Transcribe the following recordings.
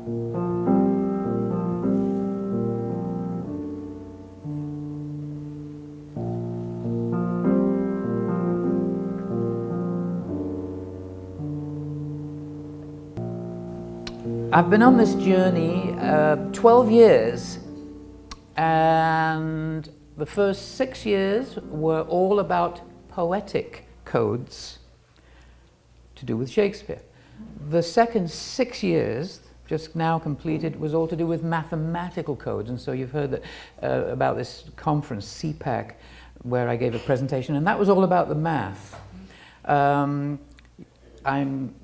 I've been on this journey 12 years, and the first 6 years were all about poetic codes to do with Shakespeare. The second 6 years, just now completed, was all to do with mathematical codes. And so you've heard that, about this conference, CPAC, where I gave a presentation, and that was all about the math. I'm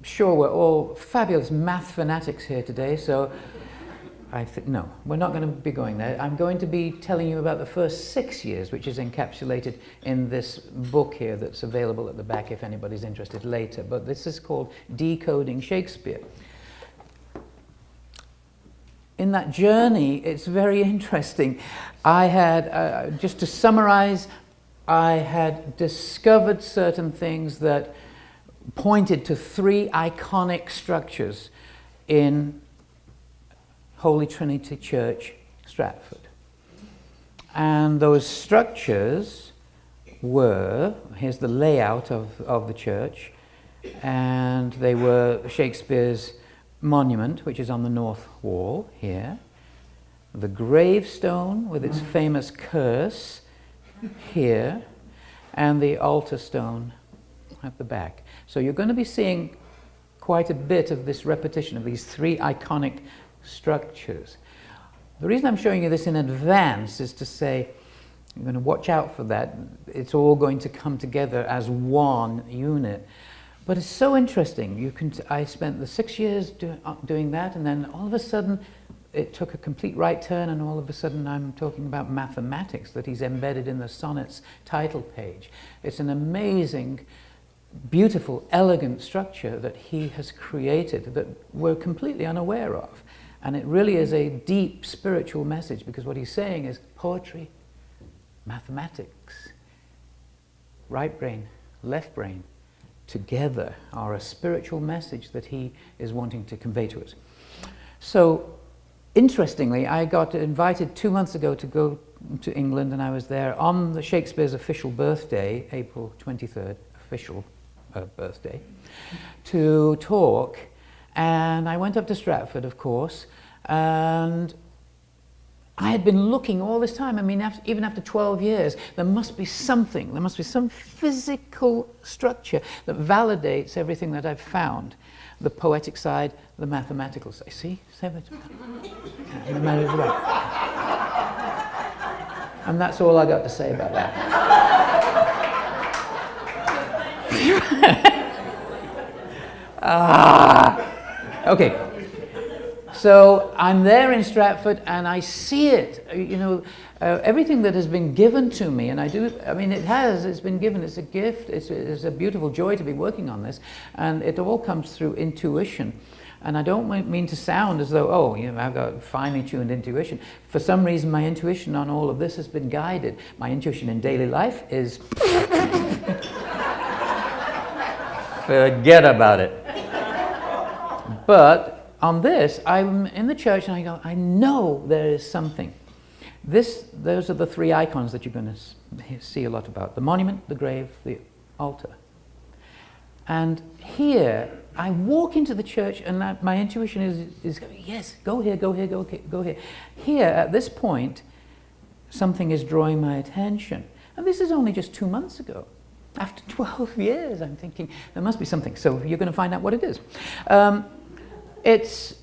sure we're all fabulous math fanatics here today, so I think, no, we're not going to be going there. I'm going to be telling you about the first 6 years, which is encapsulated in this book here that's available at the back if anybody's interested later. But this is called Decoding Shakespeare. In that journey, it's very interesting. I had, just to summarize, I had discovered certain things that pointed to 3 iconic structures in Holy Trinity Church, Stratford. And those structures were, here's the layout of the church, and they were Shakespeare's monument, which is on the north wall here, the gravestone with its famous curse here, and the altar stone at the back. So you're going to be seeing quite a bit of this repetition of these 3 iconic structures. The reason I'm showing you this in advance is to say you're going to watch out for that. It's all going to come together as one unit. But it's so interesting. I spent the 6 years doing that, and then all of a sudden it took a complete right turn, and all of a sudden I'm talking about mathematics that he's embedded in the sonnet's title page. It's an amazing, beautiful, elegant structure that he has created that we're completely unaware of. And it really is a deep spiritual message, because what he's saying is poetry, mathematics, right brain, left brain, together are a spiritual message that he is wanting to convey to us. So, interestingly, I got invited 2 months ago to go to England, and I was there on the Shakespeare's official birthday, April 23rd, official birthday, to talk. And I went up to Stratford, of course, and I had been looking all this time. I mean, even after 12 years, there must be something, there must be some physical structure that validates everything that I've found. The poetic side, the mathematical side. See? And the matter is right. And that's all I got to say about that. Okay. So I'm there in Stratford, and I see it. You know, everything that has been given to me, and it's been given. It's a gift. It's a beautiful joy to be working on this, and it all comes through intuition. And I don't mean to sound as though, oh, you know, I've got finely tuned intuition. For some reason, my intuition on all of this has been guided. My intuition in daily life is forget about it. But on this, I'm in the church, and I go, I know there is something. Those are the 3 icons that you're going to see a lot about: the monument, the grave, the altar. And here, I walk into the church, and my intuition is going, yes, go here, go here, go here. Here, at this point, something is drawing my attention. And this is only just 2 months ago. After 12 years, I'm thinking, there must be something. So you're going to find out what it is. It's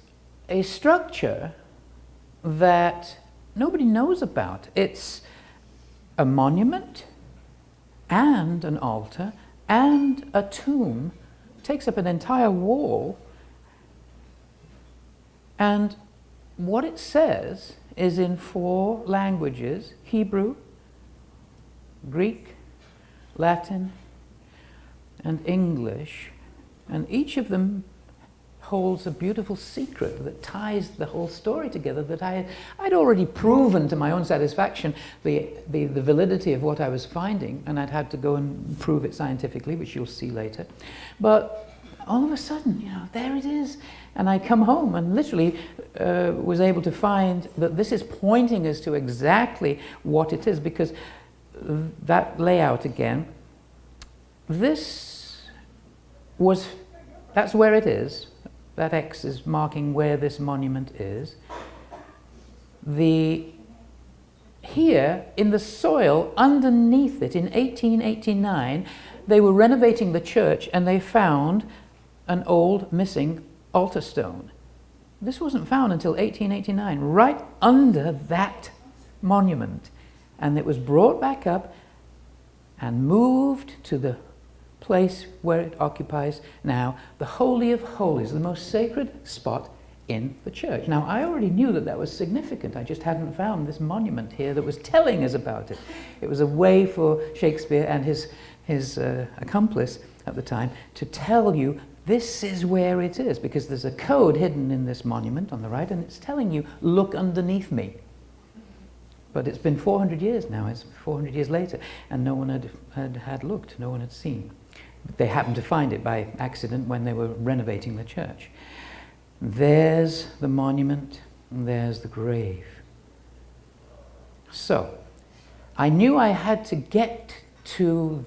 a structure that nobody knows about. It's a monument and an altar and a tomb. It takes up an entire wall. And what it says is in 4 languages: Hebrew, Greek, Latin, and English. And each of them holds a beautiful secret that ties the whole story together, that I'd already proven to my own satisfaction the validity of what I was finding, and I'd had to go and prove it scientifically, which you'll see later. But all of a sudden, there it is. And I come home and literally was able to find that this is pointing us to exactly what it is, because that layout again, that's where it is. That X is marking where this monument is. Here, in the soil underneath it, in 1889, they were renovating the church and they found an old missing altar stone. This wasn't found until 1889, right under that monument. And it was brought back up and moved to the place where it occupies now, the Holy of Holies, the most sacred spot in the church. Now, I already knew that that was significant. I just hadn't found this monument here that was telling us about it. It was a way for Shakespeare and his accomplice at the time to tell you this is where it is, because there's a code hidden in this monument on the right, and it's telling you, look underneath me. But it's been 400 years now, it's 400 years later, and no one had looked, no one had seen. They happened to find it by accident when they were renovating the church. There's the monument, and there's the grave. So, I knew I had to get to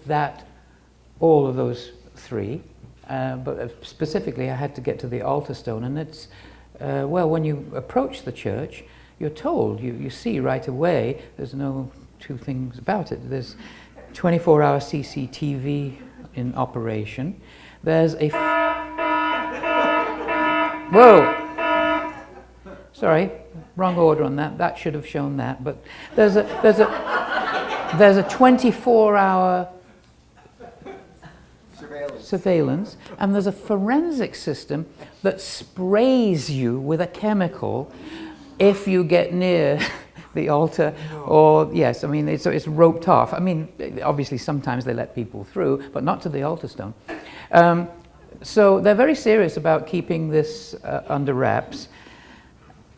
all of those three, but specifically I had to get to the altar stone, and it's, when you approach the church, you're told, you see right away, there's no two things about it. There's 24-hour CCTV in operation. There's a... Whoa! Sorry, wrong order on that. That should have shown that. But there's a 24-hour surveillance, and there's a forensic system that sprays you with a chemical if you get near the altar, or yes, I mean it's roped off. I mean, obviously sometimes they let people through, but not to the altar stone. So they're very serious about keeping this under wraps.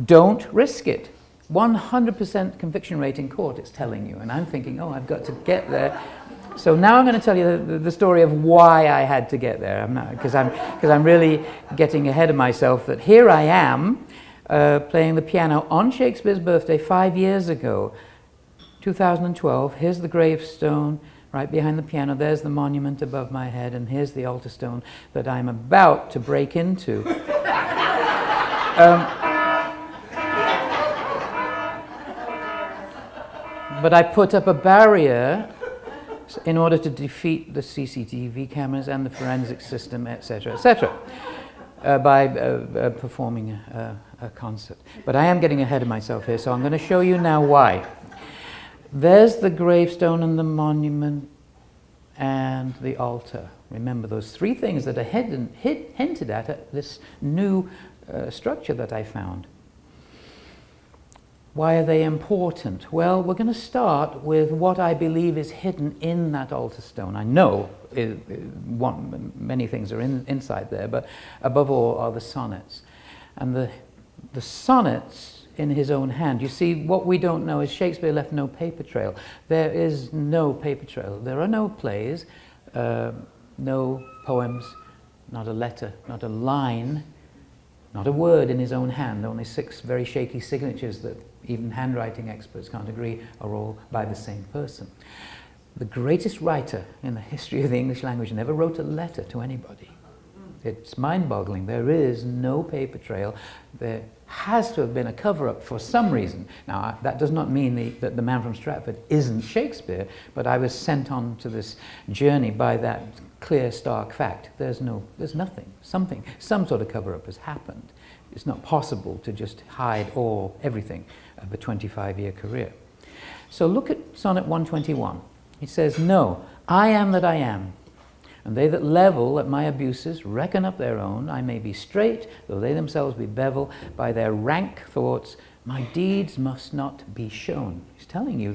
Don't risk it. 100% conviction rate in court, it's telling you, and I'm thinking, oh, I've got to get there. So now I'm going to tell you the story of why I had to get there. Because I'm really getting ahead of myself. That here I am. Playing the piano on Shakespeare's birthday 5 years ago, 2012. Here's the gravestone right behind the piano. There's the monument above my head, and here's the altar stone that I'm about to break into. But I put up a barrier in order to defeat the CCTV cameras and the forensic system, etc., etc. By performing a concert. But I am getting ahead of myself here, so I'm going to show you now why. There's the gravestone and the monument and the altar. Remember those three things that are hinted at this new structure that I found. Why are they important? Well, we're going to start with what I believe is hidden in that altar stone. I know many things are inside there, but above all are the sonnets. And the sonnets in his own hand. You see, what we don't know is Shakespeare left no paper trail. There is no paper trail. There are no plays, no poems, not a letter, not a line, not a word in his own hand. Only 6 very shaky signatures that even handwriting experts can't agree are all by the same person. The greatest writer in the history of the English language never wrote a letter to anybody. It's mind-boggling. There is no paper trail. There has to have been a cover-up for some reason. Now, that does not mean that the man from Stratford isn't Shakespeare, but I was sent on to this journey by that clear, stark fact. There's nothing. Some sort of cover-up has happened. It's not possible to just hide everything of a 25-year career. So look at Sonnet 121. He says, "No, I am that I am. And they that level at my abuses reckon up their own. I may be straight, though they themselves be bevel. By their rank thoughts, my deeds must not be shown." He's telling you,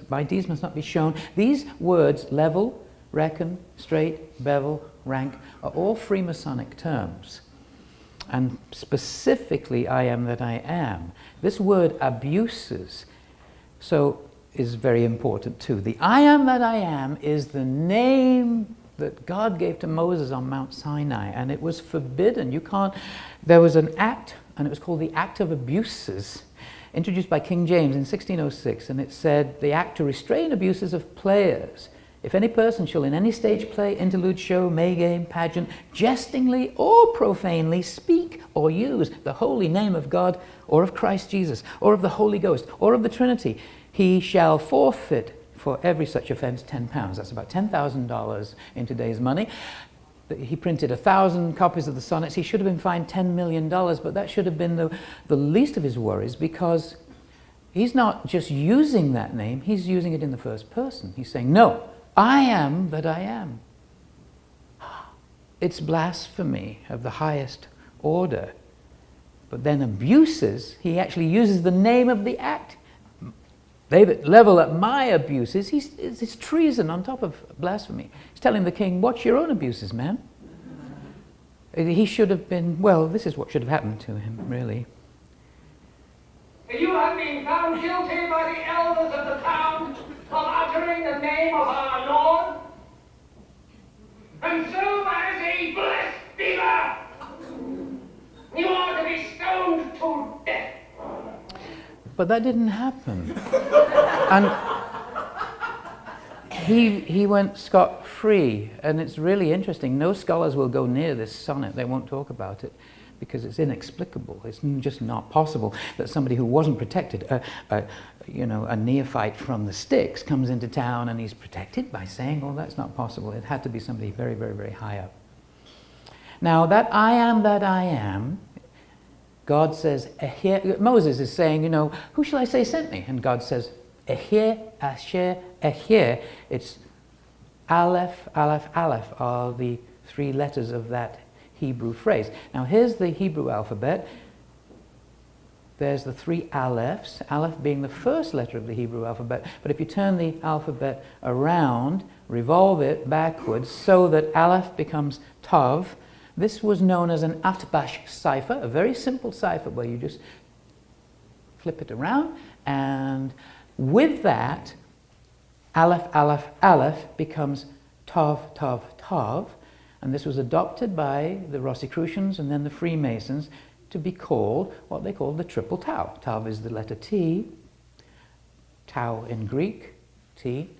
my deeds must not be shown. These words, level, reckon, straight, bevel, rank, are all Freemasonic terms. And specifically, I am that I am. This word abuses, is very important too. The I am that I am is the name that God gave to Moses on Mount Sinai, and it was forbidden. You can't. There was an act, and it was called the Act of Abuses, introduced by King James in 1606, and it said, the act to restrain abuses of players. If any person shall in any stage play, interlude, show, May game, pageant, jestingly or profanely speak or use the holy name of God or of Christ Jesus or of the Holy Ghost or of the Trinity, he shall forfeit for every such offense £10. That's about $10,000 in today's money. He printed 1,000 copies of the sonnets. He should have been fined $10 million, but that should have been the least of his worries, because he's not just using that name, he's using it in the first person. He's saying, no, I am that I am. It's blasphemy of the highest order. But then abuses, he actually uses the name of the act. They that level at my abuses, it's treason on top of blasphemy. He's telling the king, watch your own abuses, man. He should have been, well, this is what should have happened to him, really. You have been found guilty by the elders of the town of uttering the name of our Lord, and so as a blasphemer, you are to be stoned to death. But that didn't happen. And he went scot-free, and it's really interesting. No scholars will go near this sonnet. They won't talk about it because it's inexplicable. It's just not possible that somebody who wasn't protected, a neophyte from the sticks, comes into town and he's protected by saying, oh, that's not possible. It had to be somebody very, very, very high up. Now, that I am, God says, Moses is saying, who shall I say sent me? And God says, Ehir, Asher, Ehir. It's Aleph, Aleph, Aleph are the three letters of that Hebrew phrase. Now here's the Hebrew alphabet. There's the three Alephs, Aleph being the first letter of the Hebrew alphabet. But if you turn the alphabet around, revolve it backwards so that Aleph becomes Tav, this was known as an Atbash cipher, a very simple cipher where you just flip it around, and with that, Aleph, Aleph, Aleph becomes Tav, Tav, Tav, and this was adopted by the Rosicrucians and then the Freemasons to be called what they called the triple Tau. Tav is the letter T, Tau in Greek, T,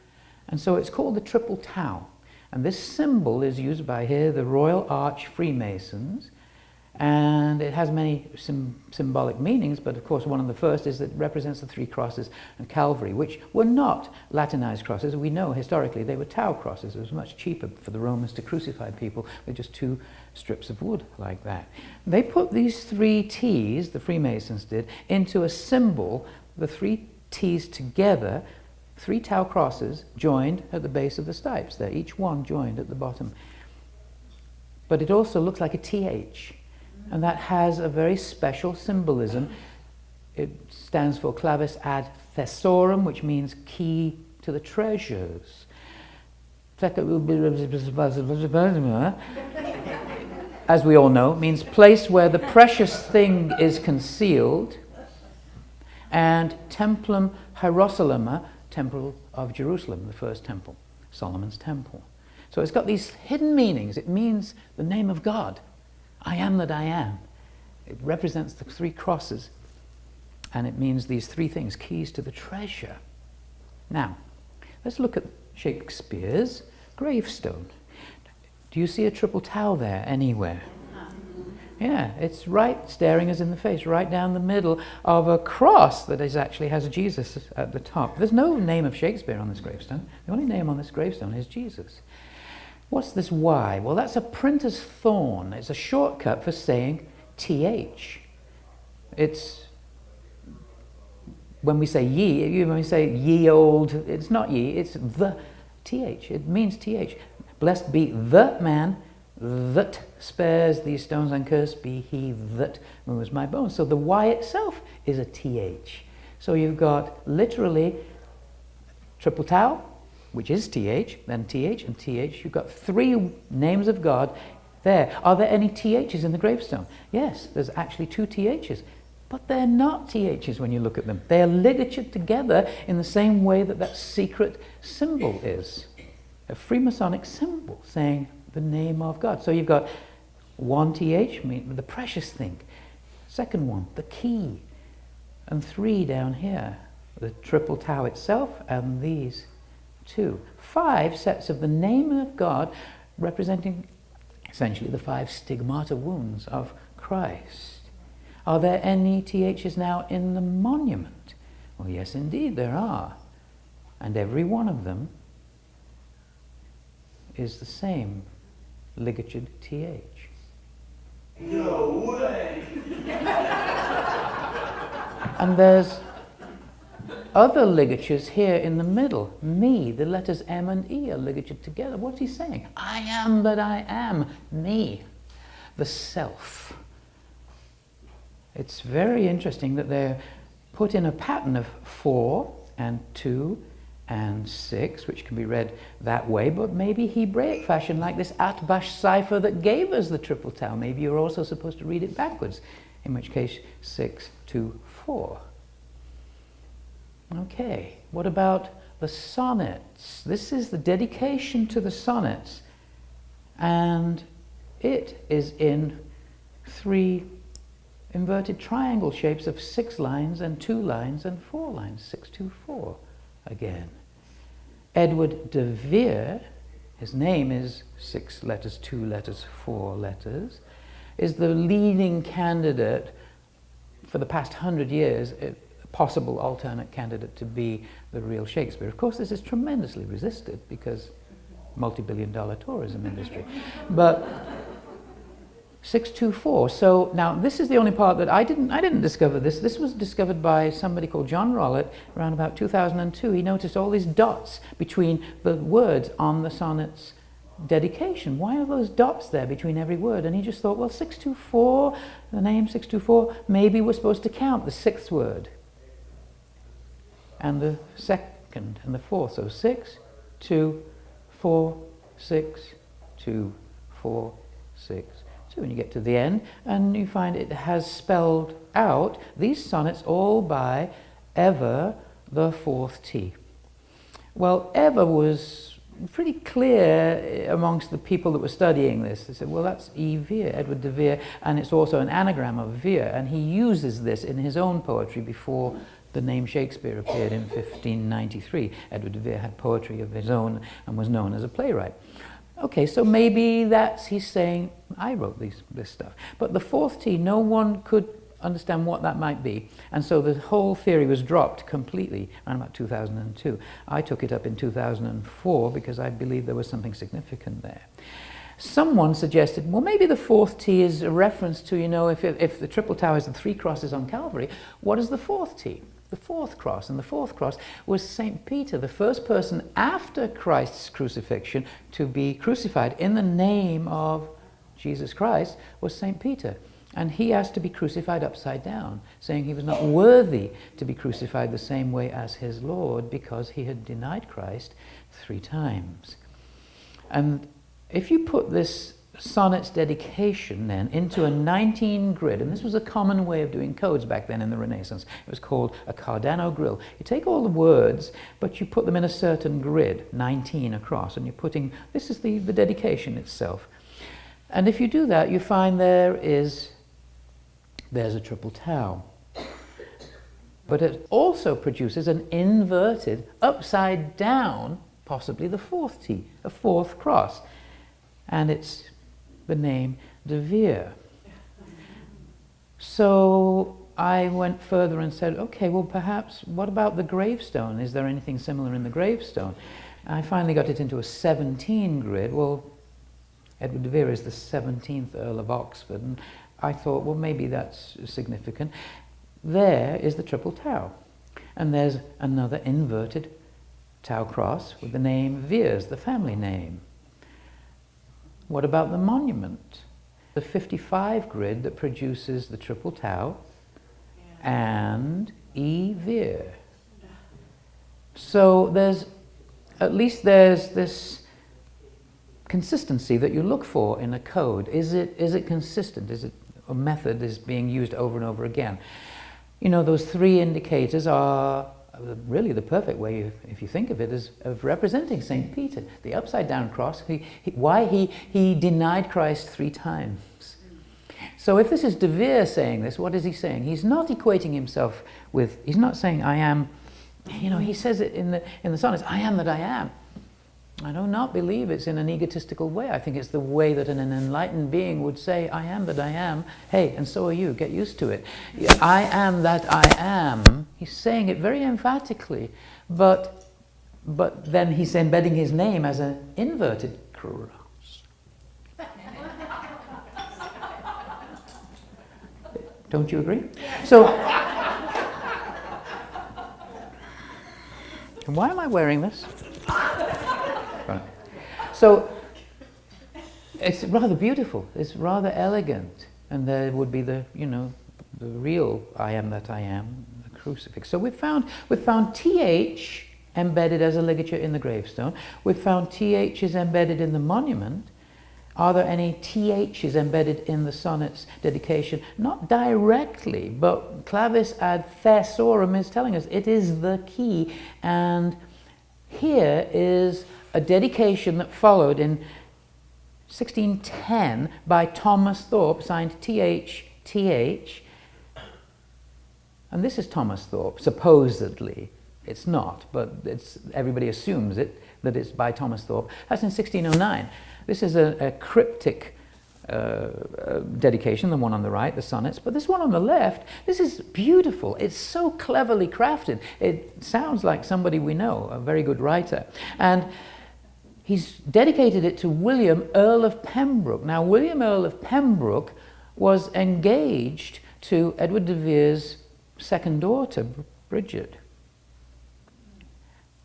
and so it's called the triple Tau. And this symbol is used by here the Royal Arch Freemasons, and it has many symbolic meanings, but of course one of the first is that it represents the three crosses and Calvary, which were not Latinized crosses. We know historically they were Tau crosses. It was much cheaper for the Romans to crucify people with just two strips of wood like that. They put these three T's, the Freemasons did, into a symbol, the three T's together, three Tau crosses joined at the base of the stipes there, each one joined at the bottom. But it also looks like a TH, and that has a very special symbolism. It stands for clavis ad thesaurem, which means key to the treasures. As we all know, means place where the precious thing is concealed, and templum Hierosolima, temple of Jerusalem, the first temple, Solomon's temple. So it's got these hidden meanings. It means the name of God. I am that I am. It represents the three crosses, and it means these three things, keys to the treasure. Now, let's look at Shakespeare's gravestone. Do you see a triple Tau there anywhere? Yeah, it's right staring us in the face, right down the middle of a cross that actually has Jesus at the top. There's no name of Shakespeare on this gravestone. The only name on this gravestone is Jesus. What's this Y? Well, that's a printer's thorn. It's a shortcut for saying TH. It's, when we say ye, when we say ye old, it's not ye, it's the TH. It means TH. Blessed be the man that spares these stones, and cursed be he that moves my bones. So the Y itself is a TH. So you've got literally triple Tau, which is TH, then TH and TH. You've got three names of God there. Are there any THs in the gravestone? Yes, there's actually two THs. But they're not THs when you look at them. They are ligatured together in the same way that that secret symbol is. a Freemasonic symbol saying the name of God. So you've got one TH, meaning the precious thing. Second one, the key. And 3 down here, the triple tau itself, and these 2. 5 sets of the name of God, representing essentially the 5 stigmata wounds of Christ. Are there any THs now in the monument? Well, yes, indeed, there are. And every one of them is the same ligatured TH. No way! And there's other ligatures here in the middle. Me, the letters M and E are ligatured together. What's he saying? I am that I am. Me. The self. It's very interesting that they're put in a pattern of 4 and 2 and 6, which can be read that way, but maybe Hebraic fashion, like this Atbash cipher that gave us the triple tau. Maybe you're also supposed to read it backwards, in which case 6, 2, 4. Okay, what about the sonnets? This is the dedication to the sonnets, and it is in 3 inverted triangle shapes of 6 lines and 2 lines and 4 lines, 6, 2, 4 again. Edward de Vere, his name is 6 letters, 2 letters, 4 letters, is the leading candidate for the past 100 years, a possible alternate candidate to be the real Shakespeare. Of course, this is tremendously resisted because multi-billion-dollar tourism industry. But 624. So now this is the only part that I didn't discover this. This was discovered by somebody called John Rollitt around about 2002. He noticed all these dots between the words on the sonnet's dedication. Why are those dots there between every word? And he just thought, well, 624, the name 624, maybe we're supposed to count the 6th word and the 2nd and the 4th. So 6, 2, 4, 6, 2, 4, 6. So when you get to the end, and you find it has spelled out these sonnets all by Ever the 4th T. Well, Ever was pretty clear amongst the people that were studying this. They said, well, that's E. Vere, Edward de Vere, and it's also an anagram of Vere, and he uses this in his own poetry before the name Shakespeare appeared in 1593. Edward de Vere had poetry of his own and was known as a playwright. Okay, so maybe he's saying, I wrote this stuff. But the 4th T, no one could understand what that might be. And so the whole theory was dropped completely around about 2002. I took it up in 2004 because I believed there was something significant there. Someone suggested, well, maybe the 4th T is a reference to, if the triple tau is the 3 crosses on Calvary, what is the 4th T? The 4th cross, and the 4th cross was St. Peter, the first person after Christ's crucifixion to be crucified in the name of Jesus Christ was St. Peter. And he asked to be crucified upside down, saying he was not worthy to be crucified the same way as his Lord because he had denied Christ 3 times. And if you put this sonnet's dedication then into a 19 grid, and this was a common way of doing codes back then in the Renaissance. It was called a Cardano grill. You take all the words, but you put them in a certain grid, 19 across, and you're putting, this is the dedication itself. And if you do that, you find there's a triple tau. But it also produces an inverted, upside down, possibly the 4th T, a 4th cross. And it's the name de Vere. So I went further and said, okay, well, perhaps, what about the gravestone? Is there anything similar in the gravestone? I finally got it into a 17 grid. Well, Edward de Vere is the 17th Earl of Oxford, and I thought, well, maybe that's significant. There is the triple tau, and there's another inverted tau cross with the name Vere's, the family name. What about the monument? The 55 grid that produces the triple tau and E. Vere. So there's this consistency that you look for in a code. Is it consistent? Is it a method is being used over and over again? Those 3 indicators are really the perfect way, if you think of it, is of representing St. Peter, the upside down cross. Why he denied Christ 3 times. So if this is De Vere saying this, what is he saying? He's not equating himself with, he's not saying I am, he says it in the sonnets, I am that I am. I do not believe it's in an egotistical way. I think it's the way that an enlightened being would say, I am that I am. Hey, and so are you. Get used to it. I am that I am. He's saying it very emphatically, but then he's embedding his name as an inverted cross. Don't you agree? So, why am I wearing this? Right. So, it's rather beautiful. It's rather elegant, and there would be the real I am that I am, the crucifix. So we've found TH embedded as a ligature in the gravestone. We've found THs embedded in the monument. Are there any THs embedded in the sonnet's dedication? Not directly, but clavis ad thesaurem is telling us it is the key. And here is a dedication that followed in 1610 by Thomas Thorpe, signed TH. And this is Thomas Thorpe, supposedly. It's not, but everybody assumes that it's by Thomas Thorpe. That's in 1609. This is a cryptic dedication, the one on the right, the sonnets, but this one on the left, this is beautiful. It's so cleverly crafted. It sounds like somebody we know, a very good writer. And he's dedicated it to William, Earl of Pembroke. Now, William, Earl of Pembroke was engaged to Edward de Vere's second daughter, Bridget.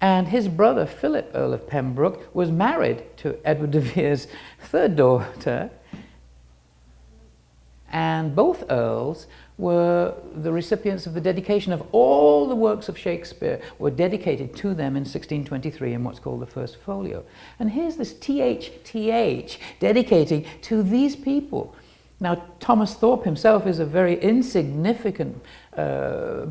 And his brother, Philip, Earl of Pembroke, was married to Edward de Vere's third daughter. And both earls were the recipients of the dedication of all the works of Shakespeare were dedicated to them in 1623 in what's called the First Folio. And here's this TH dedicating to these people. Now, Thomas Thorpe himself is a very insignificant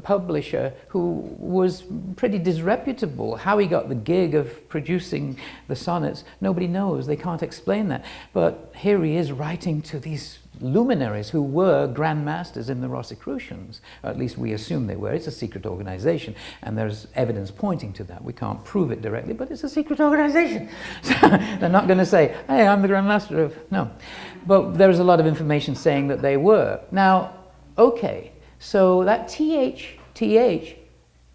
publisher who was pretty disreputable. How he got the gig of producing the sonnets, nobody knows. They can't explain that. But here he is writing to these luminaries who were Grand Masters in the Rosicrucians. At least we assume they were. It's a secret organization, and there's evidence pointing to that. We can't prove it directly, but it's a secret organization. So they're not going to say, hey, I'm the Grand Master of... No. But there's a lot of information saying that they were. Now, okay, so that TH,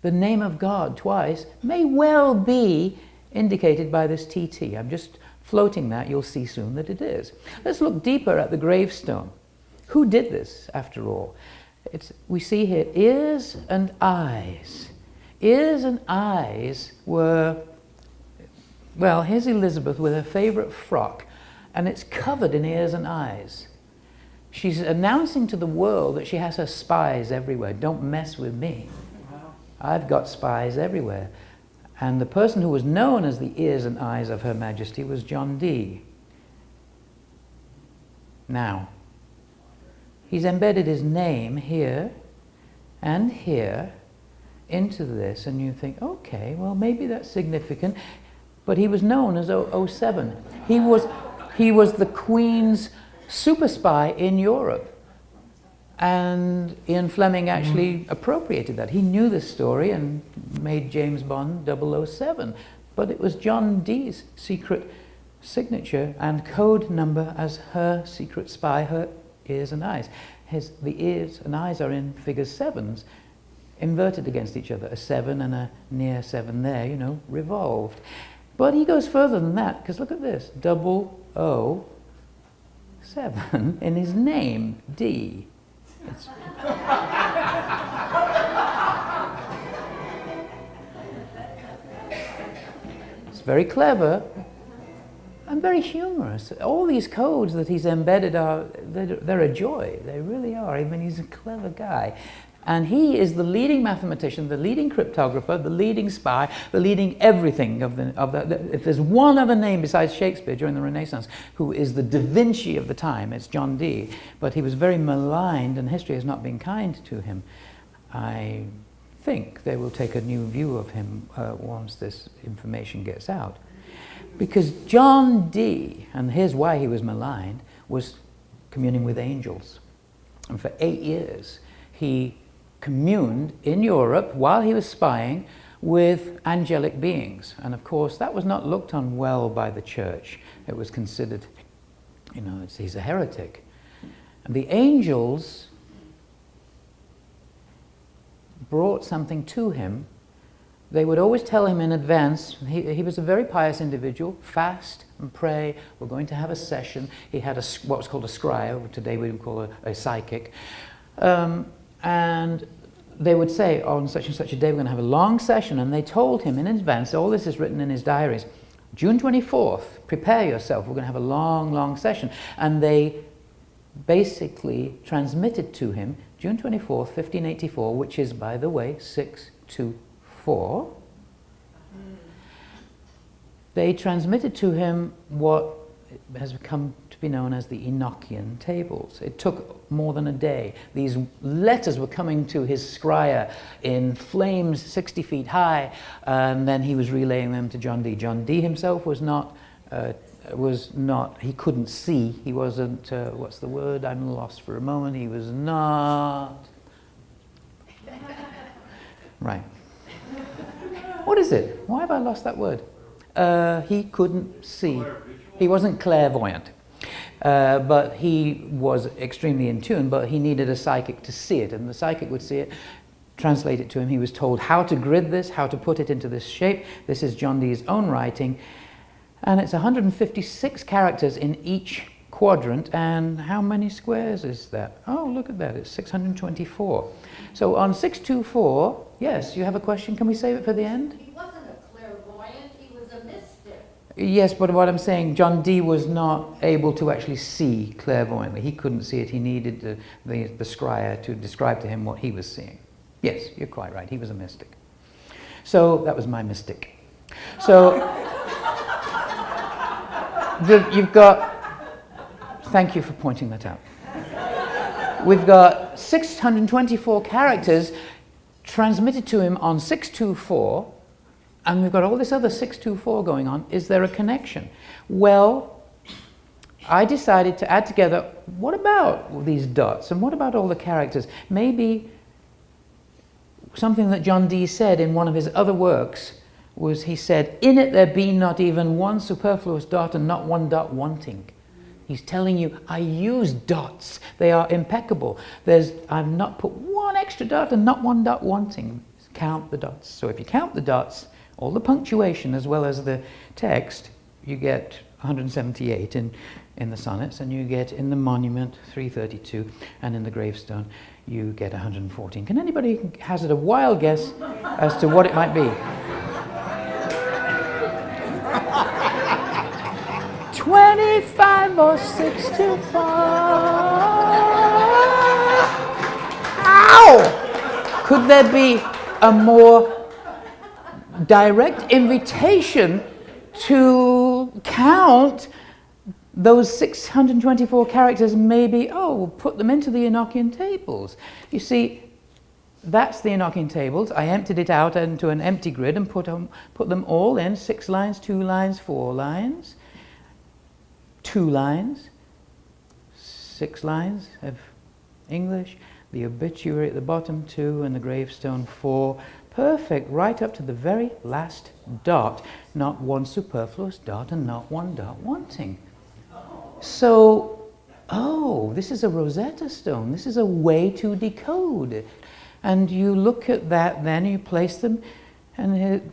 the name of God twice, may well be indicated by this TT. I'm just floating that. You'll see soon that it is. Let's look deeper at the gravestone. Who did this, after all? We see here ears and eyes. Ears and eyes were, well, here's Elizabeth with her favorite frock, and it's covered in ears and eyes. She's announcing to the world that she has her spies everywhere. Don't mess with me. I've got spies everywhere. And the person who was known as the ears and eyes of Her Majesty was John Dee. Now, he's embedded his name here and here into this, and you think, okay, well, maybe that's significant. But he was known as 007. He was the Queen's super spy in Europe. And Ian Fleming actually appropriated that. He knew this story and made James Bond 007. But it was John Dee's secret signature and code number as her secret spy, her ears and eyes. The ears and eyes are in figures 7s, inverted against each other. A 7 and a near 7 there, you know, revolved. But he goes further than that, because look at this, 007 in his name, D. It's very clever and very humorous. All these codes that he's embedded they're a joy. They really are. I mean, he's a clever guy. And he is the leading mathematician, the leading cryptographer, the leading spy, the leading everything if there's one other name besides Shakespeare during the Renaissance who is the Da Vinci of the time, it's John Dee. But he was very maligned, and history has not been kind to him. I think they will take a new view of him once this information gets out. Because John Dee, and here's why he was maligned, was communing with angels. And for 8 years, he communed in Europe while he was spying with angelic beings. And of course, that was not looked on well by the church. It was considered, you know, he's a heretic. And the angels brought something to him. They would always tell him in advance. He was a very pious individual. Fast and pray. We're going to have a session. He had what was called a scryer. Today we would call a psychic. And they would say, on such and such a day we're going to have a long session. And they told him in advance, all this is written in his diaries, June 24th, prepare yourself. We're going to have a long, long session. And they basically transmitted to him June 24th, 1584, which is, by the way, 624. They transmitted to him what has come to be known as the Enochian tables. It took more than a day. These letters were coming to his scryer in flames 60 feet high, and then he was relaying them to John Dee. John Dee himself was not, he couldn't see. He wasn't, what's the word? I'm lost for a moment. He was not... Right. What is it? Why have I lost that word? He couldn't see. He wasn't clairvoyant. But he was extremely in tune, but he needed a psychic to see it, and the psychic would see it, translate it to him. He was told how to grid this, how to put it into this shape. This is John Dee's own writing, and it's 156 characters in each quadrant, and how many squares is that? Oh, look at that, it's 624. So on 624, yes, you have a question? Can we save it for the end? He wasn't a clairvoyant, he was a mystic. Yes, but what I'm saying, John Dee was not able to actually see clairvoyantly. He couldn't see it. He needed the scryer to describe to him what he was seeing. Yes, you're quite right. He was a mystic. So that was my mystic. So you've got... Thank you for pointing that out. We've got 624 characters transmitted to him on 624, and we've got all this other 624 going on. Is there a connection? Well, I decided to add together, what about these dots, and what about all the characters? Maybe something that John Dee said in one of his other works was, he said, in it there be not even one superfluous dot and not one dot wanting. He's telling you, I use dots. They are impeccable. I've not put one extra dot and not one dot wanting. Count the dots. So if you count the dots, all the punctuation as well as the text, you get 178 in the sonnets, and you get in the monument 332, and in the gravestone you get 114. Can anybody hazard a wild guess as to what it might be? 25 or 65. Ow! Could there be a more direct invitation to count those 624 characters? Maybe, put them into the Enochian tables. You see, that's the Enochian tables. I emptied it out into an empty grid and put them all in, 6 lines, 2 lines, 4 lines. 2 lines, 6 lines of English, the obituary at the bottom 2, and the gravestone 4. Perfect, right up to the very last dot. Not one superfluous dot and not one dot wanting. So, this is a Rosetta Stone. This is a way to decode it. And you look at that, then you place them, and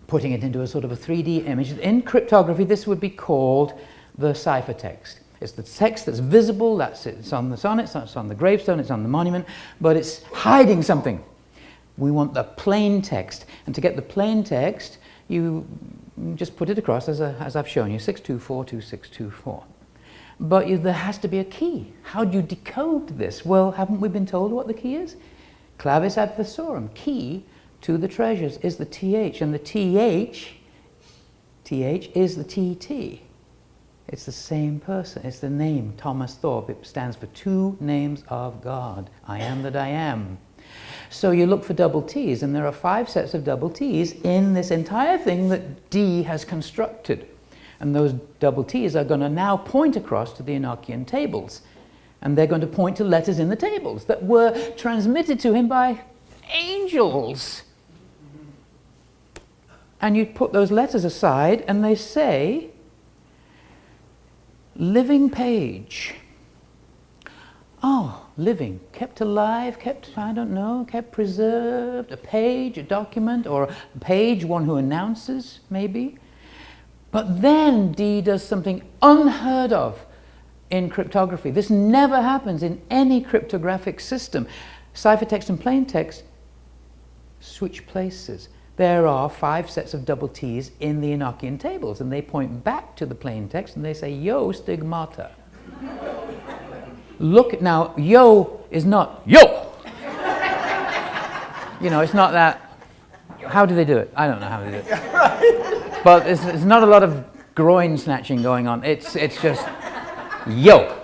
putting it into a sort of a 3D image. In cryptography, this would be called the ciphertext. It's the text that's visible, it's on the sonnets, it's on the gravestone, it's on the monument, but it's hiding something. We want the plain text. And to get the plain text, you just put it across as I've shown you, 624 to 624. But there has to be a key. How do you decode this? Well, haven't we been told what the key is? Clavis ad thesaurem, key to the treasures, is the TH, and the TH is the TT. It's the same person. It's the name, Thomas Thorpe. It stands for 2 names of God. I am that I am. So you look for double T's, and there are 5 sets of double T's in this entire thing that Dee has constructed. And those double T's are going to now point across to the Enochian tables. And they're going to point to letters in the tables that were transmitted to him by angels. And you put those letters aside, and they say, living page. Oh, living, kept alive, kept, I don't know, kept preserved, a page, a document, or a page, one who announces, maybe. But then Dee does something unheard of in cryptography. This never happens in any cryptographic system. Ciphertext and plaintext switch places. There are 5 sets of double T's in the Enochian tables, and they point back to the plaintext, and they say, yo, stigmata. Look, now, yo is not yo. You know, it's not that. How do they do it? I don't know how they do it. But it's not a lot of groin snatching going on. It's just yo,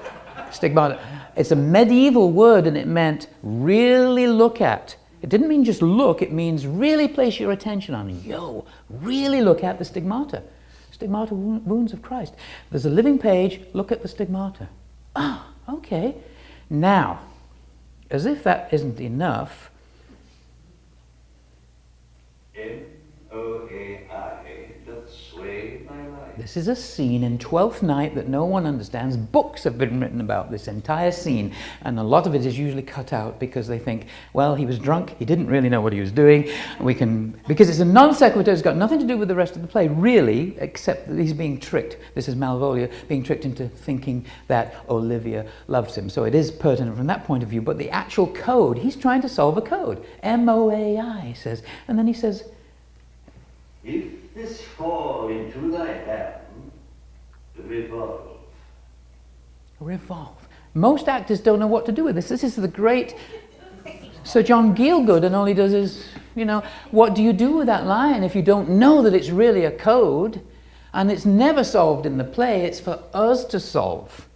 stigmata. It's a medieval word, and it meant really look at. It didn't mean just look, it means really place your attention on. Yo, really look at the stigmata. Stigmata, wounds of Christ. There's a living page, look at the stigmata. Ah, okay. Now, as if that isn't enough, M-O-A-I doth sway my life. this is a scene in Twelfth Night that no one understands. Books have been written about this entire scene, and a lot of it is usually cut out because they think, well, he was drunk, he didn't really know what he was doing. Because it's a non sequitur, it's got nothing to do with the rest of the play, really, except that he's being tricked. This is Malvolio being tricked into thinking that Olivia loves him. So it is pertinent from that point of view, but the actual code, he's trying to solve a code. M-O-A-I, he says. And then he says, If this fall into thy hand, revolve. Revolve. Most actors don't know what to do with this. This is the great Sir John Gielgud, and all he does is, you know, what do you do with that line if you don't know that it's really a code? And it's never solved in the play, it's for us to solve.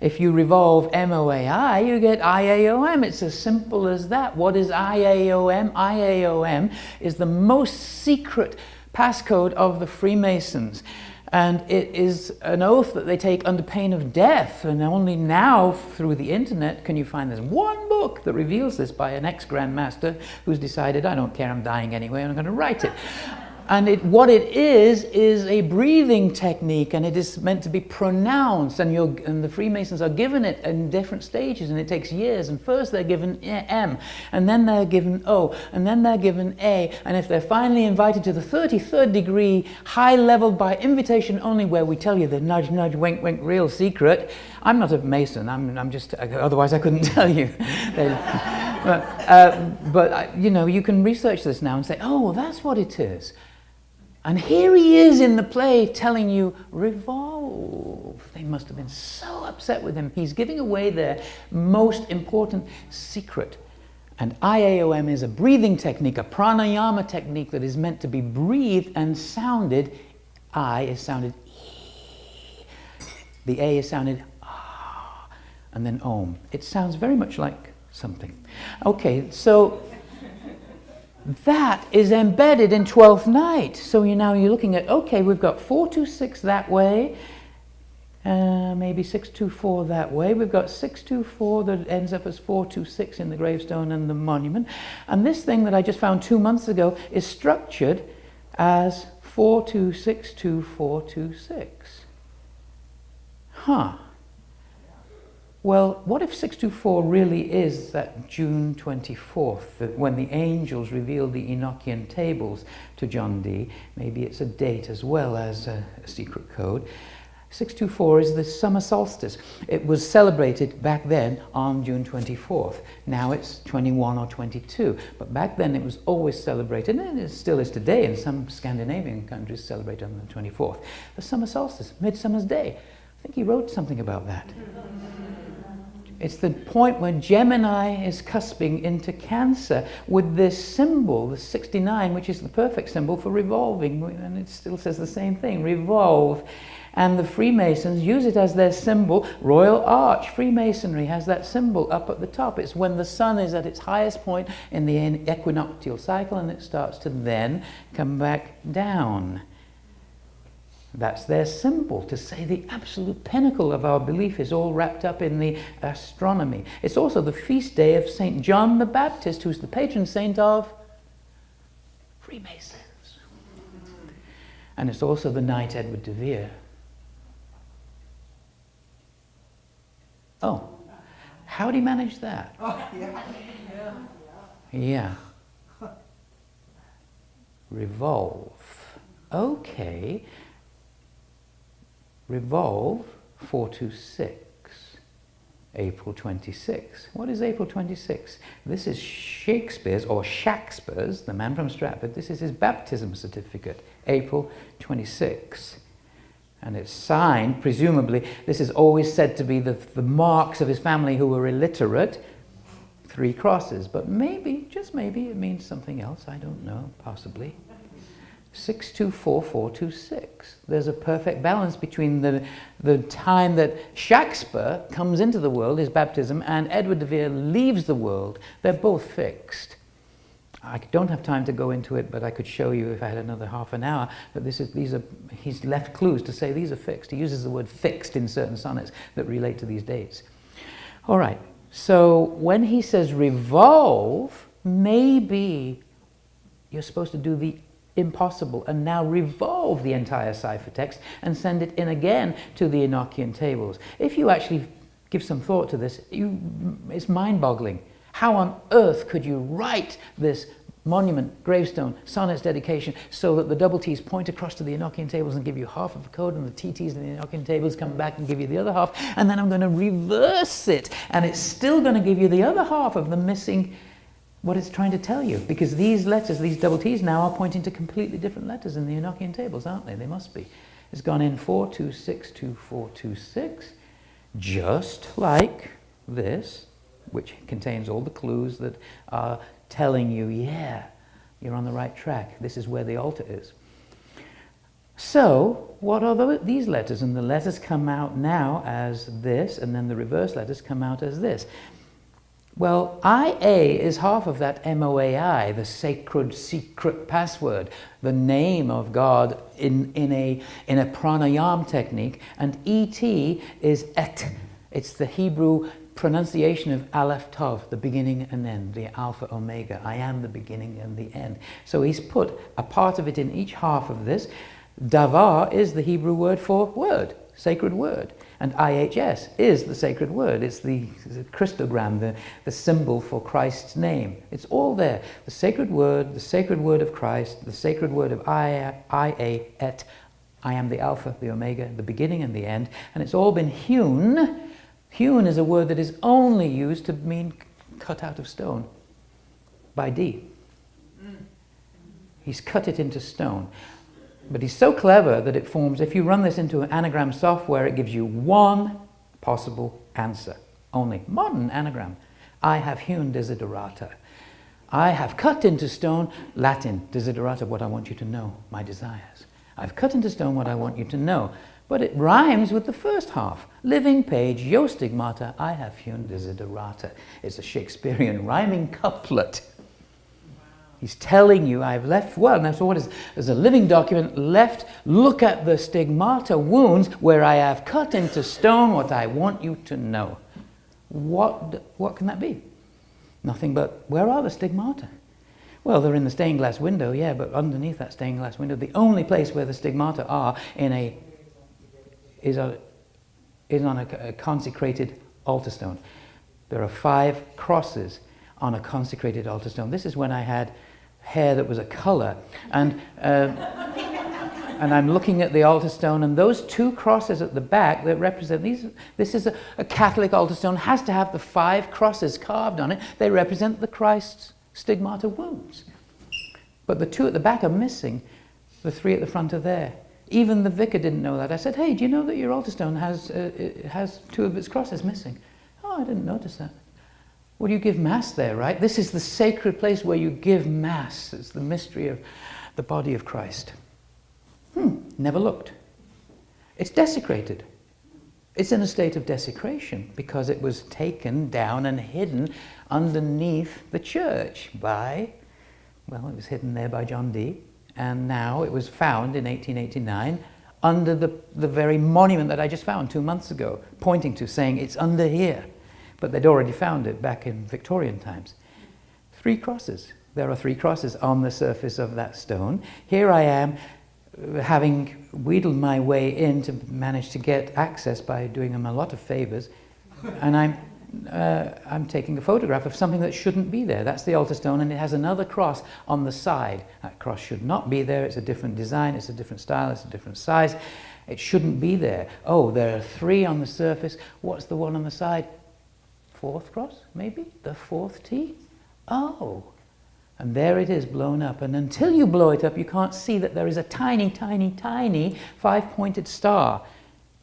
If you revolve M-O-A-I, you get I-A-O-M. It's as simple as that. What is I-A-O-M? I-A-O-M is the most secret passcode of the Freemasons. And it is an oath that they take under pain of death. And only now, through the internet, can you find this one book that reveals this by an ex-grandmaster who's decided, I don't care, I'm dying anyway, and I'm going to write it. And what it is a breathing technique, and it is meant to be pronounced, and the Freemasons are given it in different stages, and it takes years. And first they're given M, and then they're given O, and then they're given A, and if they're finally invited to the 33rd degree, high level by invitation only, where we tell you the nudge, nudge, wink, wink, real secret. I'm not a Mason, I'm just, otherwise I couldn't tell you. But you know, you can research this now and say, oh, well, that's what it is. And here he is in the play telling you, revolve. They must have been so upset with him. He's giving away their most important secret. And IAOM is a breathing technique, a pranayama technique that is meant to be breathed and sounded. I is sounded E. The A is sounded Ah. And then Om. It sounds very much like something. Okay, so that is embedded in Twelfth Night. So you're looking at, okay, we've got 426 that way, maybe 624 that way. We've got 624 that ends up as 426 in the gravestone and the monument. And this thing that I just found 2 months ago is structured as 426226. Huh. Well, what if 624 really is that June 24th, that when the angels revealed the Enochian tables to John Dee? Maybe it's a date as well as a secret code. 624 is the summer solstice. It was celebrated back then on June 24th. Now it's 21 or 22. But back then it was always celebrated, and it still is today in some Scandinavian countries, celebrated on the 24th. The summer solstice, Midsummer's Day. I think he wrote something about that. It's the point when Gemini is cusping into Cancer with this symbol, the 69, which is the perfect symbol for revolving, and it still says the same thing, revolve. And the Freemasons use it as their symbol. Royal Arch Freemasonry has that symbol up at the top. It's when the sun is at its highest point in the equinoctial cycle, and it starts to then come back down. That's their symbol, to say the absolute pinnacle of our belief is all wrapped up in the astronomy. It's also the feast day of St. John the Baptist, who's the patron saint of Freemasons. And it's also the night Edward de Vere. Oh, how'd he manage that? Yeah. Revolve. Okay. Revolve 426, April 26. What is April 26? This is Shakespeare's, or Shaxpere's, the man from Stratford. This is his baptism certificate, April 26. And it's signed, presumably, this is always said to be the marks of his family who were illiterate, 3 crosses. But maybe, just maybe, it means something else. I don't know, possibly. 624426. There's a perfect balance between the time that Shakespeare comes into the world, his baptism, and Edward de Vere leaves the world. They're both fixed. I don't have time to go into it, but I could show you if I had another half an hour. But he's left clues to say these are fixed. He uses the word fixed in certain sonnets that relate to these dates. All right, so when he says revolve, maybe you're supposed to do the impossible and now revolve the entire ciphertext and send it in again to the Enochian tables. If you actually give some thought to this, it's mind-boggling. How on earth could you write this monument, gravestone, sonnets, dedication, so that the double T's point across to the Enochian tables and give you half of the code, and the TTs in the Enochian tables come back and give you the other half, and then I'm going to reverse it, and it's still going to give you the other half of the missing what it's trying to tell you, because these letters, these double T's now are pointing to completely different letters in the Enochian tables, aren't they? They must be. It's gone in 4262426, just like this, which contains all the clues that are telling you, yeah, you're on the right track. This is where the altar is. So, what are these letters? And the letters come out now as this, and then the reverse letters come out as this. Well, IA is half of that MOAI, the sacred secret password, the name of God in a pranayam technique, and ET is Et. It's the Hebrew pronunciation of Aleph Tav, the beginning and end, the Alpha Omega. I am the beginning and the end. So he's put a part of it in each half of this. Davar is the Hebrew word for word, sacred word. And IHS is the sacred word. It's the Christogram, the symbol for Christ's name. It's all there. The sacred word of Christ, the sacred word of IA, Et. I am the Alpha, the Omega, the beginning and the end. And it's all been hewn. Hewn is a word that is only used to mean cut out of stone by D. He's cut it into stone. But he's so clever that it forms, if you run this into an anagram software, it gives you one possible answer. Only. Modern anagram. I have hewn desiderata. I have cut into stone, Latin, desiderata, what I want you to know, my desires. I've cut into stone what I want you to know. But it rhymes with the first half. Living page, yo stigmata, I have hewn desiderata. It's a Shakespearean rhyming couplet. He's telling you, I've left, well, now so what is, there's a living document left, look at the stigmata wounds where I have cut into stone what I want you to know. What can that be? Nothing but, where are the stigmata? Well, they're in the stained glass window, yeah, but underneath that stained glass window, the only place where the stigmata are is on a consecrated altar stone. There are 5 crosses on a consecrated altar stone. This is when I had hair that was a color, and I'm looking at the altar stone, and those 2 crosses at the back that represent these. This is a Catholic altar stone, has to have the 5 crosses carved on it. They represent the Christ's stigmata wounds. But the 2 at the back are missing. The 3 at the front are there. Even the vicar didn't know that. I said, hey, do you know that your altar stone has 2 of its crosses missing? Oh, Oh, I didn't notice that. Well, you give Mass there, right? This is the sacred place where you give Mass. It's the mystery of the body of Christ. Never looked. It's desecrated. It's in a state of desecration because it was taken down and hidden underneath the church by, well, it was hidden there by John Dee, and now it was found in 1889 under the very monument that I just found 2 months ago, pointing to, saying it's under here. But they'd already found it back in Victorian times. 3 crosses. There are 3 crosses on the surface of that stone. Here I am, having wheedled my way in to manage to get access by doing them a lot of favors, and I'm taking a photograph of something that shouldn't be there. That's the altar stone, and it has another cross on the side. That cross should not be there. It's a different design, it's a different style, it's a different size. It shouldn't be there. Oh, there are 3 on the surface. What's the one on the side? 4th cross, maybe? The 4th T? Oh. And there it is, blown up. And until you blow it up, you can't see that there is a tiny, tiny, tiny 5-pointed star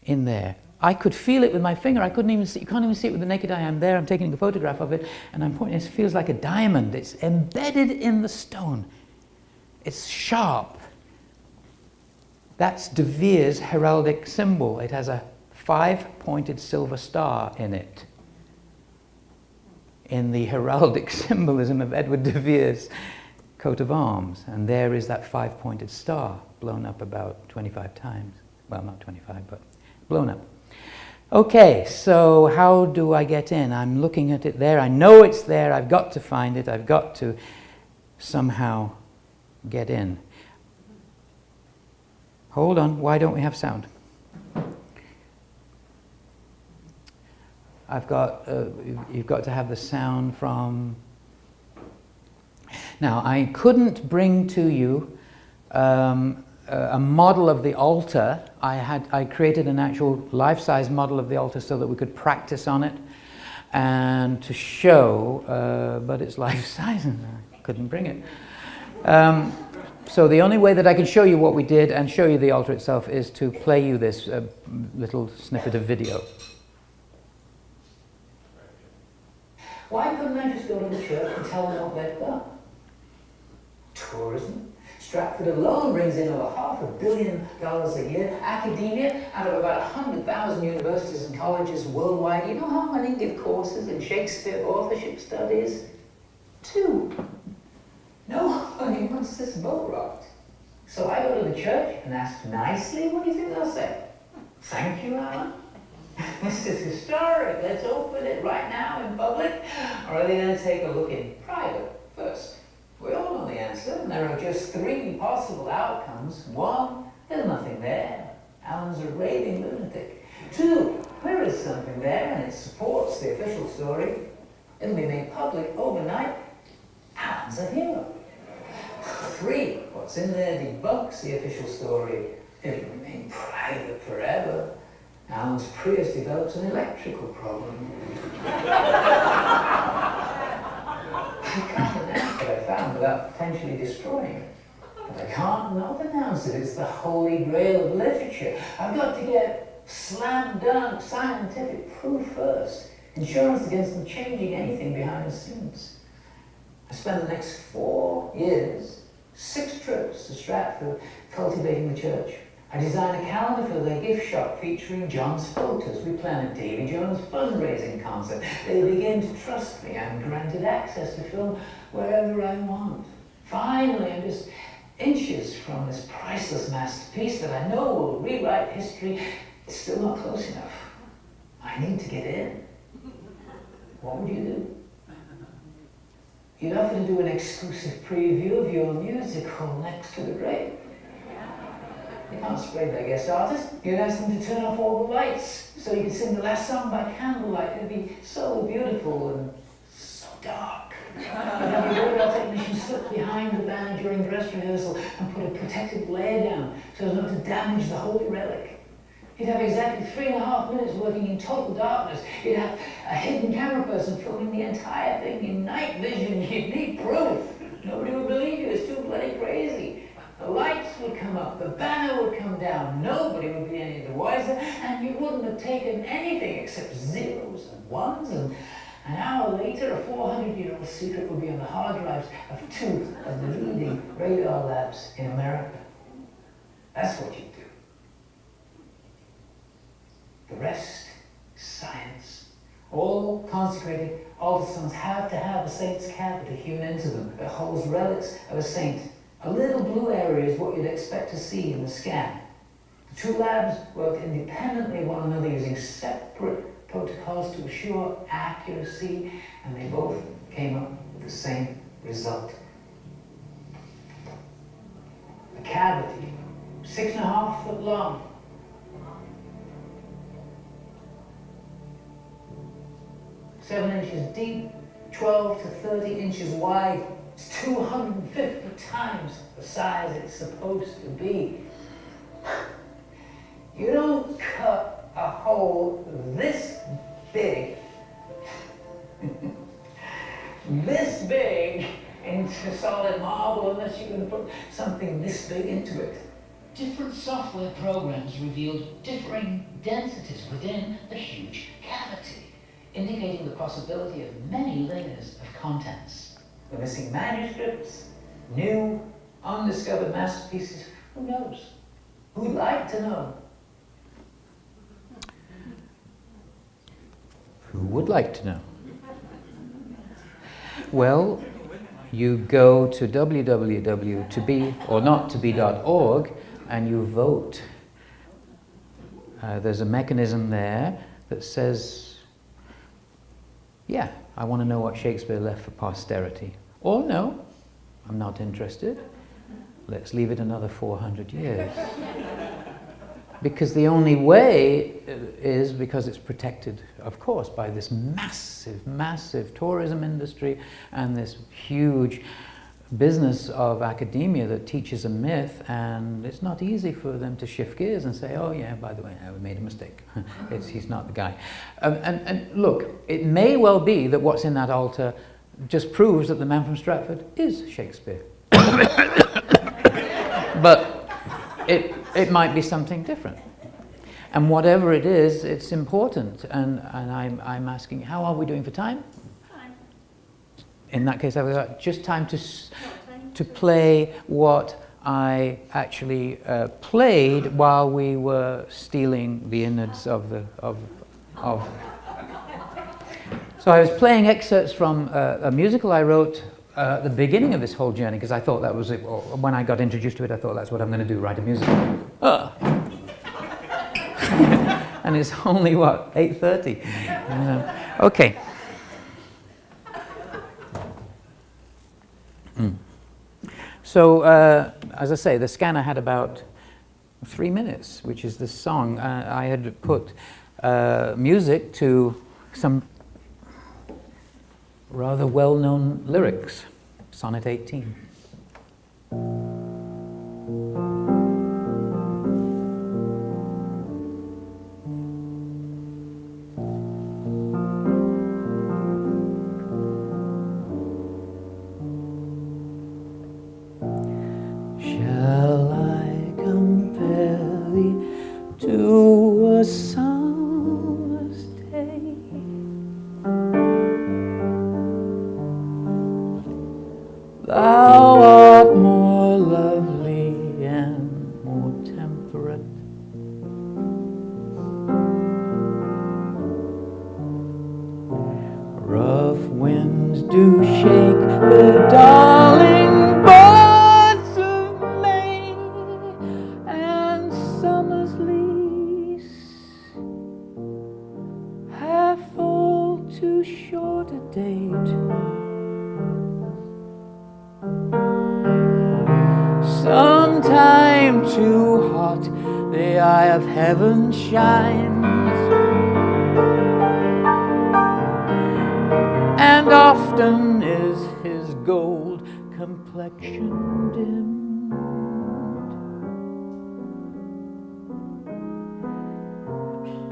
in there. I could feel it with my finger. I couldn't even see. You can't even see it with the naked eye. I'm there. I'm taking a photograph of it, and I'm pointing. It feels like a diamond. It's embedded in the stone. It's sharp. That's De Vere's heraldic symbol. It has a 5-pointed silver star in it. In the heraldic symbolism of Edward de Vere's coat of arms. And there is that 5-pointed star blown up about 25 times. Well, not 25, but blown up. Okay, so how do I get in? I'm looking at it there. I know it's there. I've got to find it. I've got to somehow get in. Hold on. Why don't we have sound? You've got to have the sound from... Now, I couldn't bring to you a model of the altar. I created an actual life-size model of the altar so that we could practice on it and to show, but it's life-size and I couldn't bring it. So the only way that I can show you what we did and show you the altar itself is to play you this little snippet of video. Why couldn't I just go to the church and tell them what they've done? Tourism. Stratford alone brings in over $500 million a year. Academia, out of about 100,000 universities and colleges worldwide. You know how many give courses in Shakespeare authorship studies? 2. Nobody wants this boat rocked. So I go to the church and ask nicely, what do you think they'll say? Thank you, Alan. This is historic. Let's open it right now in public. Or are they going to take a look in private first? We all know the answer, and there are just 3 possible outcomes. 1, there's nothing there. Alan's a raving lunatic. 2, there is something there, and it supports the official story. It'll be made public overnight. Alan's a hero. 3, what's in there debunks the official story. It'll remain private forever. Alan's Prius develops an electrical problem. I can't announce what I found without potentially destroying it. But I can't not announce it. It's the holy grail of literature. I've got to get slam dunk scientific proof first. Insurance against them changing anything behind the scenes. I spent the next 4 years, 6 trips to Stratford, cultivating the church. I designed a calendar for their gift shop featuring John's photos. We planned a Davy Jones fundraising concert. They begin to trust me. I'm granted access to film wherever I want. Finally, I'm just inches from this priceless masterpiece that I know will rewrite history. It's still not close enough. I need to get in. What would you do? You'd offer to do an exclusive preview of your musical next to the grave. You can't spray their guest artists. You'd ask them to turn off all the lights so you could sing the last song by candlelight. It'd be so beautiful and so dark. You'd have your doorbell technician slip behind the band during dress rehearsal and put a protective layer down so as not to damage the holy relic. You'd have exactly 3.5 minutes working in total darkness. You'd have a hidden camera person filming the entire thing in night vision. You'd need proof. Nobody would believe you. It's too bloody crazy. The lights would come up, the banner would come down, town, nobody would be any the wiser, and you wouldn't have taken anything except zeros and ones, and an hour later, a 400-year-old secret would be on the hard drives of 2 of the leading radar labs in America. That's what you do. The rest is science. All consecrated ultrasounds have to have a saint's cavity hewn into them that holds relics of a saint. A little blue area is what you'd expect to see in the scan. The two labs worked independently of one another using separate protocols to assure accuracy, and they both came up with the same result. A cavity 6.5 foot long, 7 inches deep, 12 to 30 inches wide. It's 250 times the size it's supposed to be. You don't cut a hole this big, this big into solid marble unless you can put something this big into it. Different software programs revealed differing densities within the huge cavity, indicating the possibility of many layers of contents. The missing manuscripts, new, undiscovered masterpieces, who knows? Who'd like to know? Who would like to know? Well, you go to www.tobeornottobe.org and you vote. There's a mechanism there that says, yeah, I want to know what Shakespeare left for posterity. Or no, I'm not interested. Let's leave it another 400 years. Because the only way is because it's protected, of course, by this massive, massive tourism industry and this huge business of academia that teaches a myth, and it's not easy for them to shift gears and say, oh yeah, by the way, we made a mistake. He's not the guy. And look, it may well be that what's in that altar just proves that the man from Stratford is Shakespeare. But it might be something different. And whatever it is, it's important. And I'm asking, how are we doing for time? Time. In that case, I've got just time to play what I actually played while we were stealing the innards of the So I was playing excerpts from a musical I wrote at the beginning of this whole journey, because I thought that was it. When I got introduced to it, I thought that's what I'm going to do, write a musical. And it's only, what, 8:30? Okay. So, as I say, the scanner had about 3 minutes, which is this song. I had put music to some rather well-known lyrics. Sonnet 18. Shall I compare thee to a summer's day? Thou art more lovely and more temperate. Rough winds do shake the darling buds of May, and summer's lease have all too short a date. Sometime too hot the eye of heaven shines, and often is his gold complexion dimmed.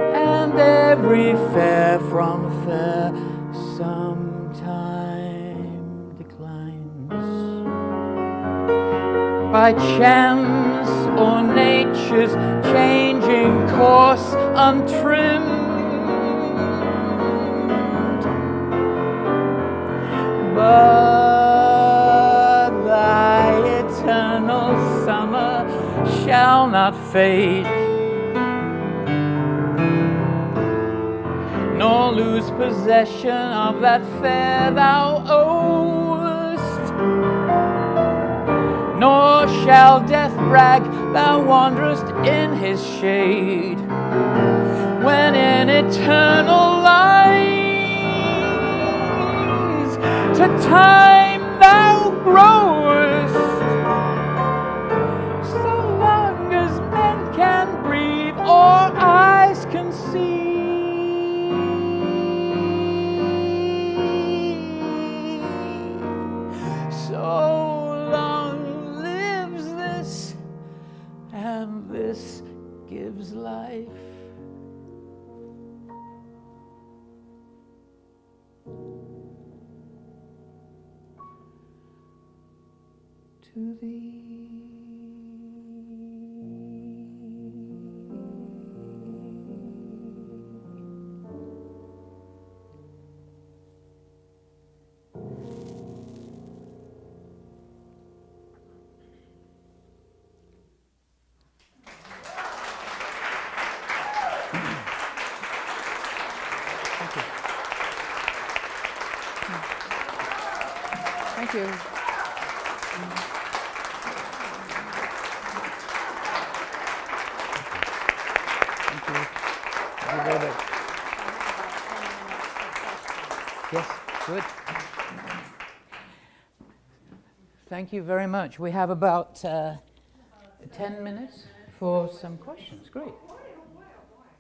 And every fair from fair sometime declines. by chance or nature's changing course untrimmed. But thy eternal summer shall not fade, nor lose possession of that fair thou owest, nor shall death brag thou wanderest in his shade, when in eternal lines to time thou growest, so long as men can breathe or eyes can see. So long lives this, and this gives life. To thee. Thank you. Yes, good. Thank you very much. We have about 10 minutes for some questions. Great.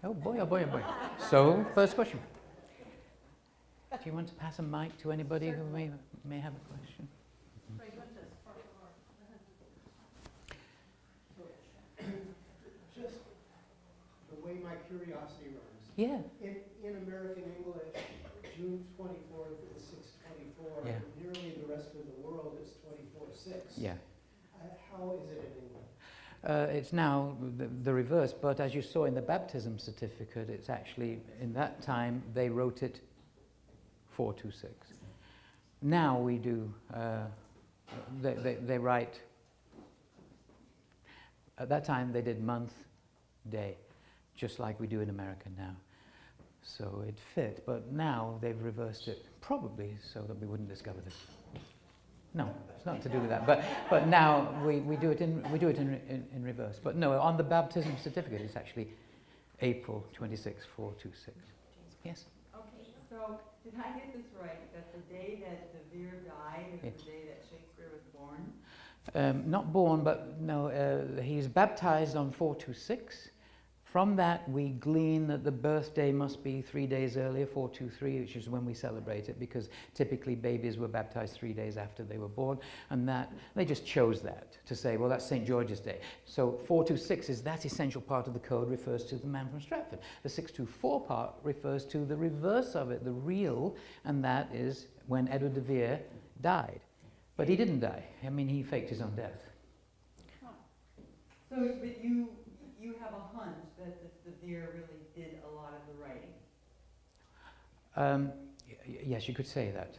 Oh boy, oh boy, oh boy. So, first question. Do you want to pass a mic to anybody who may have a question? Just the way my curiosity runs. Yeah. In American English, June 24th is 6/24. Yeah. Nearly the rest of the world is 24/6. Yeah. How is it in England? It's now the reverse, but as you saw in the baptism certificate, it's actually, in that time, they wrote it 426. Now we do, they write, at that time they did month, day, just like we do in America now. So it fit, but now they've reversed it, probably so that we wouldn't discover this. No, it's not to do with that. But now we do it in reverse. But no, on the baptism certificate, it's actually April 26, 426. Yes. Okay, so did I get this right? That the day that De Vere died is Yeah. the day that Shakespeare was born? Not born, but no, he's baptized on 426. From that, we glean that the birthday must be 3 days earlier, 423, which is when we celebrate it, because typically babies were baptized 3 days after they were born, and that they just chose that to say, well, that's St. George's Day. So 426 is that essential part of the code, refers to the man from Stratford. The 624 part refers to the reverse of it, the real, and that is when Edward de Vere died. But he didn't die. I mean, he faked his own death. So, but you have a hunch that this De Vere really did a lot of the writing? Yes, you could say that.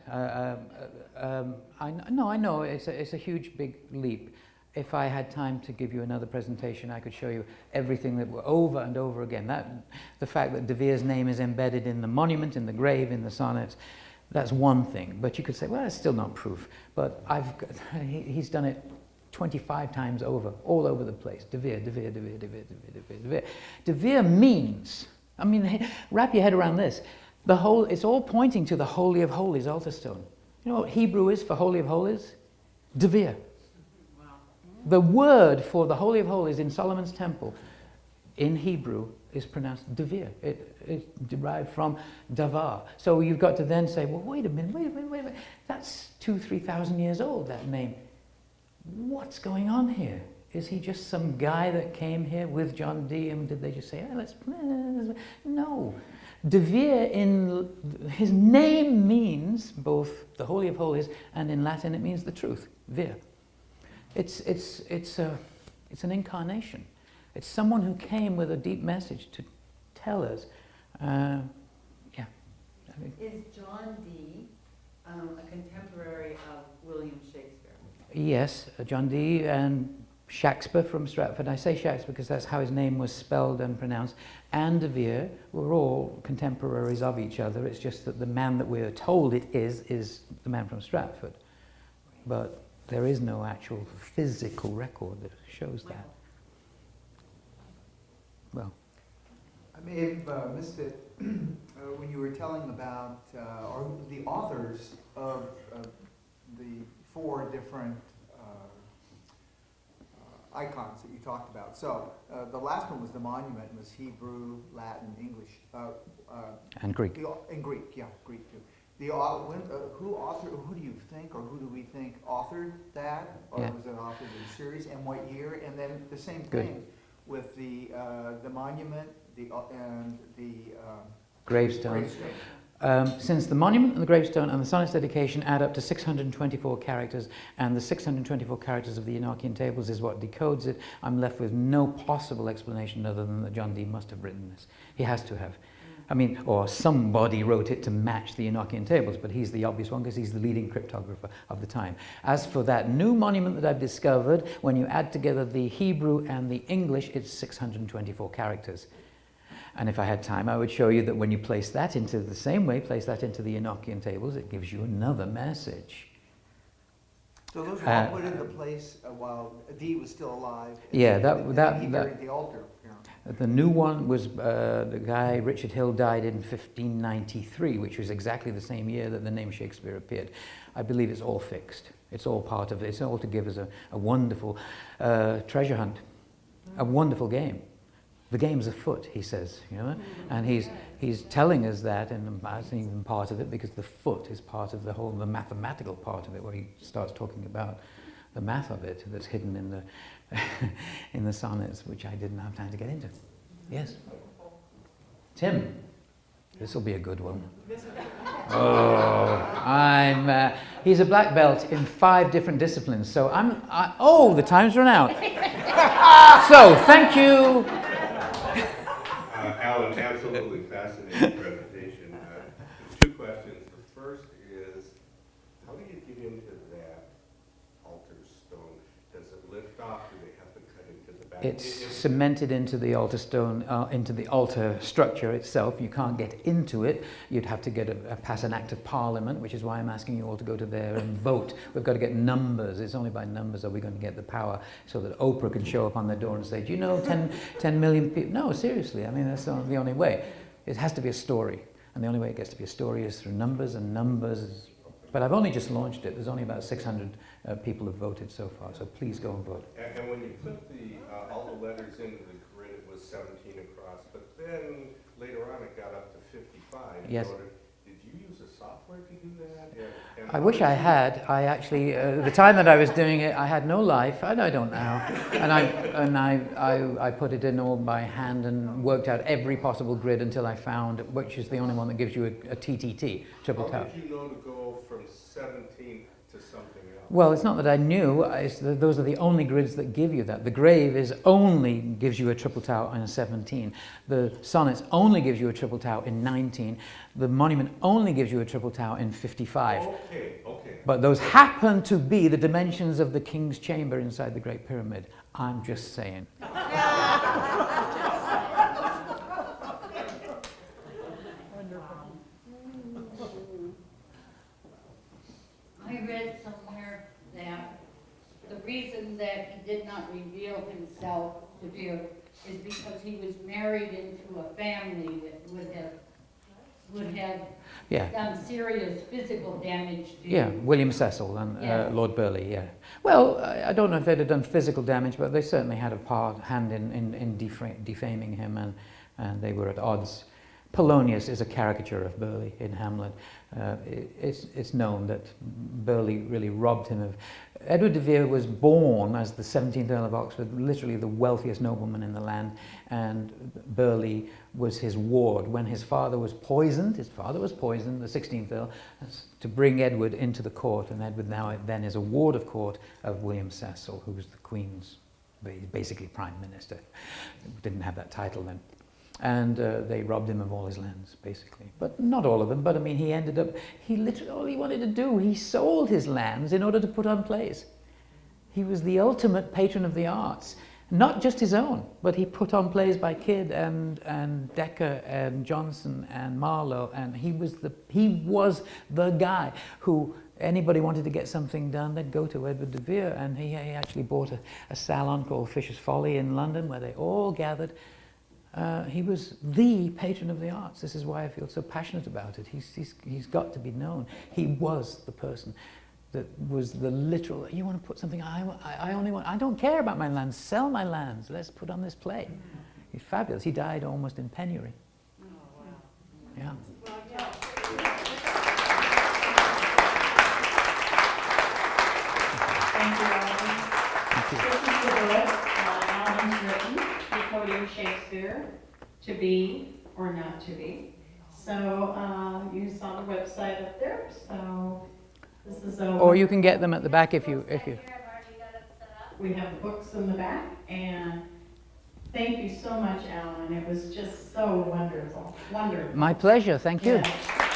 I know it's a huge, big leap. If I had time to give you another presentation, I could show you everything that were over and over again. The fact that De Vere's name is embedded in the monument, in the grave, in the sonnets, that's one thing. But you could say, well, it's still not proof. But he's done it 25 times over, all over the place. De Vere, De Vere, De Vere, De Vere, De Vere, De Vere, De Vere. De Vere means, I mean, wrap your head around this. It's all pointing to the Holy of Holies altar stone. You know what Hebrew is for Holy of Holies? De Vere. Wow. The word for the Holy of Holies in Solomon's temple in Hebrew is pronounced De Vere. It's derived from davar. So you've got to then say, well, wait a minute. That's 2,000-3,000 years old, that name. What's going on here? Is he just some guy that came here with John Dee and did they just say, let's... No. De Vere, his name means both the Holy of Holies and in Latin it means the truth, Vere. it's an incarnation. It's someone who came with a deep message to tell us. Yeah. I mean, Is John Dee a contemporary of William Shakespeare? yes, John Dee and Shakespeare from Stratford. I say Shakespeare because that's how his name was spelled and pronounced. And De Vere were all contemporaries of each other. It's just that the man that we're told it is the man from Stratford. But there is no actual physical record that shows that. Well, I may have missed it when you were telling about or the authors of the 4 different icons that you talked about. So the last one was the monument, was Hebrew, Latin, English, and Greek. and Greek. Yeah, Greek too. Who do you think, or who do we think authored that, or Yeah. was it authored in series, and what year? And then the same Good. thing with the monument, and the Gravestone. gravestone. Since the monument and the gravestone and the sonnet's dedication add up to 624 characters, and the 624 characters of the Enochian tables is what decodes it, I'm left with no possible explanation other than that John Dee must have written this. He has to have. I mean, or somebody wrote it to match the Enochian tables, but he's the obvious one because he's the leading cryptographer of the time. As for that new monument that I've discovered, when you add together the Hebrew and the English, it's 624 characters. And if I had time, I would show you that when you place that into the same way, place that into the Enochian tables, it gives you another message. So those were all put into place while Dee was still alive. Yeah, and that- then he that- buried the altar. Yeah. The new one was, the guy, Richard Hill, died in 1593, which was exactly the same year that the name Shakespeare appeared. I believe it's all fixed. It's all part of it. It's all to give us a wonderful treasure hunt, a wonderful game. The game's afoot, he says, you know, and he's telling us that, and that's even part of it because the foot is part of the mathematical part of it, where he starts talking about the math of it that's hidden in the in the sonnets, which I didn't have time to get into. Yes, Tim, this will be a good one. Oh, he's a black belt in 5 different disciplines, so oh, the time's run out. So thank you. Alan, absolutely fascinating presentation. 2 questions. The first is, how do you get into that altar stone? Does it lift off? Do they have to cut into the back? It's cemented into the altar stone, into the altar structure itself. You can't get into it. You'd have to pass an act of parliament, which is why I'm asking you all to go to there and vote. We've got to get numbers. It's only by numbers are we going to get the power so that Oprah can show up on their door and say, do you know 10 million people? No, seriously. I mean, that's the only way. It has to be a story. And the only way it gets to be a story is through numbers and numbers. But I've only just launched it. There's only about 600 people have voted so far, so please go and vote. And when you put all the letters into the grid, it was 17 across, but then later on it got up to 55. Yes. So did you use a software to do that? And I wish I had. I actually, the time that I was doing it, I had no life, and I don't now. And I put it in all by hand and worked out every possible grid until I found which is the only one that gives you a TTT, triple how tau. did you know to go from 17 to something else? Well, it's not that I knew. Those are the only grids that give you that. The grave only gives you a triple tau in 17. The sonnets only gives you a triple tau in 19. The monument only gives you a triple tau in 55. Okay. But those happen to be the dimensions of the king's chamber inside the Great Pyramid. I'm just saying. I read somewhere that the reason that he did not reveal himself to Vere is because he was married into a family that would have Yeah. done serious physical damage to Yeah, you. William Cecil and Yeah. Lord Burleigh, yeah. Well, I don't know if they'd have done physical damage, but they certainly had a hand in defaming him, and they were at odds. Polonius is a caricature of Burleigh in Hamlet. It's known that Burleigh really robbed him Edward de Vere was born as the 17th Earl of Oxford, literally the wealthiest nobleman in the land, and Burghley was his ward. When his father was poisoned, the 16th Earl, to bring Edward into the court, and Edward then is a ward of court of William Cecil, who was the Queen's basically Prime Minister. Didn't have that title then. And they robbed him of all his lands, basically. But not all of them, but I mean, he ended up, he literally, all he wanted to do, he sold his lands in order to put on plays. He was the ultimate patron of the arts. Not just his own, but he put on plays by Kidd and Dekker and Johnson and Marlowe, and he was the guy who, anybody wanted to get something done, they'd go to Edward de Vere, and he actually bought a salon called Fisher's Folly in London, where they all gathered. He was the patron of the arts. This is why I feel so passionate about it. He's got to be known. He was the person that was the literal, you want to put something, I don't care about my lands, sell my lands, let's put on this play. He's fabulous. He died almost in penury. Oh, wow. Yeah. Thank you, Alan. Thank you. This is the book Alan's written, Decoding Shakespeare, To Be or Not to Be. So you saw the website up there, so this is a... Or you can get them at the back if you... We have the books in the back, and thank you so much, Alan. It was just so wonderful, wonderful. My pleasure, thank you. Yes.